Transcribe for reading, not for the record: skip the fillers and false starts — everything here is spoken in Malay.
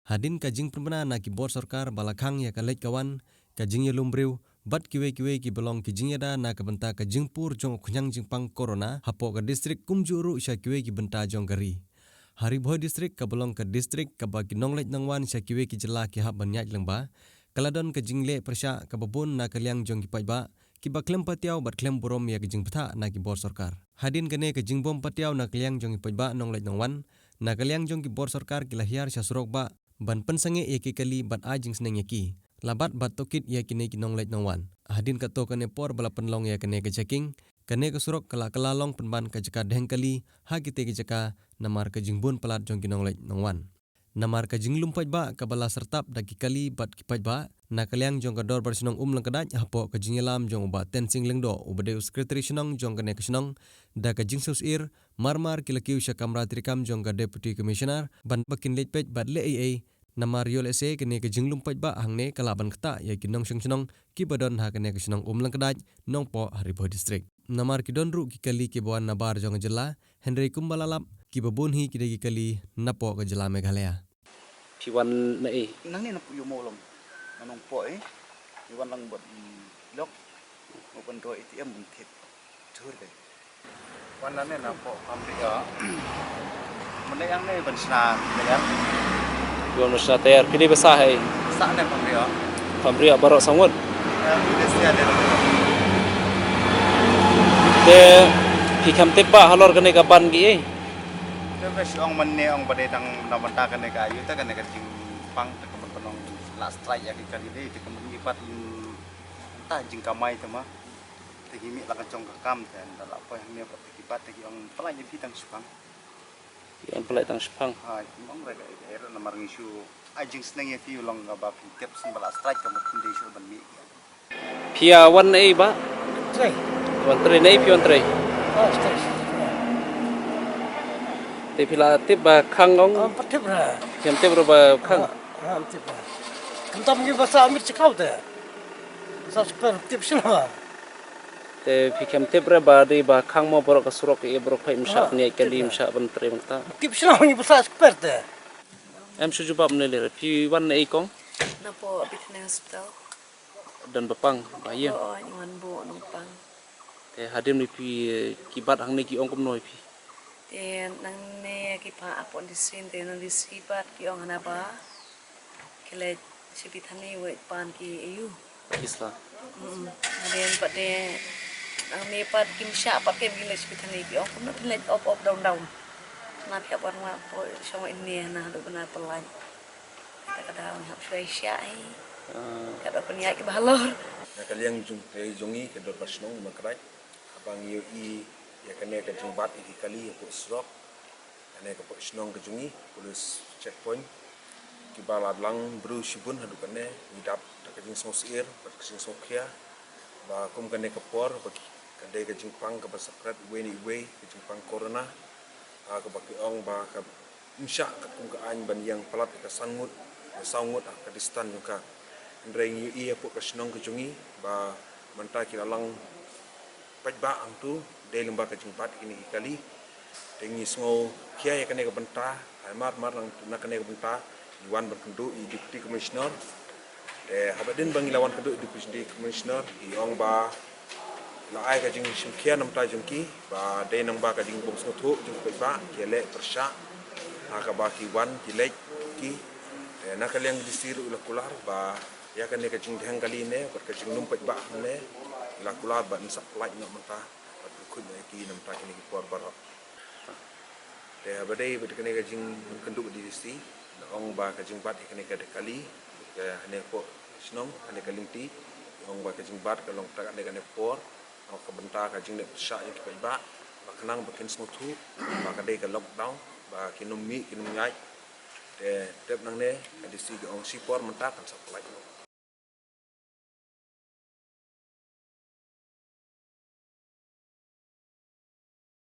Hadin kajing perbena na ki bor sarkar balakhang ya kalek kawan kajing ya lumbriu bat kiwe ki belong kijing ya da na ka benta kajing pur jong kunyang jingpang corona hapo ka distrik kumjuru isya kiwe ki benta jong gari. Hari boy distrik ka belong ka distrik ka bagi nonglek nangwan isya kiwe ki jela ki hab banyak lengba kaladon kajing le persya ka babun na kaliang jong ki pajba ki baklem patiaw bat klem borom ya kajing petha na ki bor sarkar. Hadin kene kajing bom patiaw na kaliang jong ki pajba nonglek nangwan na kaliang jong ki bor sarkar ki lahiar sya surok ba ban pensange ya ki kali bat ajing seneng ya ki labat bat tokit ya kine ki nonglek nangwan. Hadin ka to kane por bala penlong ya kane ke checking kane ke surok kala long penban ka jaka deng kali ha kite ke jaka namar ka jingbun pelat jong ki nonglek nangwan. Namar ka jinglum pajba ka bala sertap daki kali bat ki pajba na kaliang jong ka dor barsinong lang kadaj hapo ka jingelam jong uba tensing lengdo ubade sekretari sinong jong kane kesinong da ka jingsus ir marmar kilakiu sya kamra trikam jong ka deputy commissioner ban bakin lejpej bat le ai namar yol ese kene ke jinglum pajba hangne kalaban kata ya kinong sinong ki badon ha kane kesinong lang kadaj nong po Haribo distrik. Namar ki don ru ki kali ki bawan nabar jong jela Henry Kumbalalap ki babun hi ki dagi kali napo ka jela Meghalaya. Piwan na nang ni napuyo mo lang nanong po iwan lang buat lok open door ATM buntit tur deh wan nane na po amri ya menayang ne bansna menayang piwan masna tayar kini besar hai sa ne pamri ya barok sangut Indonesia ada te pikam tepa halor kene kapan gi Terus orang mana orang pada tang namentakan nega ayu ta kan nega jing pang ta kemen penong last strike ya kali ini ta kemen lipat ta jing kamai ta mah ta gimi la kacong kakam dan la apa yang ni apa lipat ta orang pelanya pitang supang yang pelai tang sepang ha mong rega era namar ngisu ajing seneng ya fi long ba tip sen bala strike kemen kondisi ban mi pia wan ba Tray. wan tre nei pion tre Oh, stress. te pila tip ba khang ong Oh, patip ra. piam tip ro ba khang Ah, patip ra. Kentam ngi basa amir cekau te. Sa super tip sila. te pikam tip ra ba de ba khang mo borok ka surok e borok phai msak ni kali msak ban tre mangta Tip sila ngi basa super te. em su jubab ne le pi wan nei kong Na po Bithlehem Hospital. dan bapang ba ye Oo, ingon bu nung pang. te hadim ni pi kibat hang ni ki ong kom noi pi Then nang ne ki pa apon di sin te nang di sipat ki ong hana ba. Kile si Bithani we pan ki ayu. isla Then but de nang ne pat kim sha pat ke village Bithani ki ong kom village up down. Na pia ban wa po so ini na do na pelai. Kadang hap shai shai. Kadang punya ki balor. Na kaliang jongi ke dor pasnong makrai abang yo ya kene ke jumbat iki kali ko srok ane ke pasnong ke jongi polis checkpoint ki baladlang bru shibun hadu kene midap ke jing sosir ke jing sokia ba kum kene ke por bagi kande ke jing pang ke basakrat we ke jing pang corona ke bagi ong ba ke insya ke kum ke an ban yang pelat ke sangut ke distan juga Andrei iya po kasnong ke jongi ba manta ki lalang pajba ang tu de lemba ke jingpat ini kali tengi sngo kia ya kene ke benta mar lang na kene ke benta iwan berkendu i deputy commissioner de habadin bangi lawan kendu deputy commissioner i ong ba la ai ka jing kia nam ta jongki ba de nang ba ka jing bom sngo thu jing pajba ki le persya ka ba ki wan ki le ki na kaliang disiru ula kular ba ya kan ne kajing dhang kali ne ber kajing numpet ba ne la kula ba nsak like nak mata bat khud ne ki nam ta kini por barok de abade bet kene kajing kenduk di disi ong ba kajing bat kene ka kali ke ne po snong ne kalinti ong ba kajing bat kalong ta ne kane por ong ka benta kajing ne sya yang ki ba kenang bakin smutu ba ka de ka lockdown ba kinum mi kinum ngai de tep nang ne disi ong sipor menta kan sak like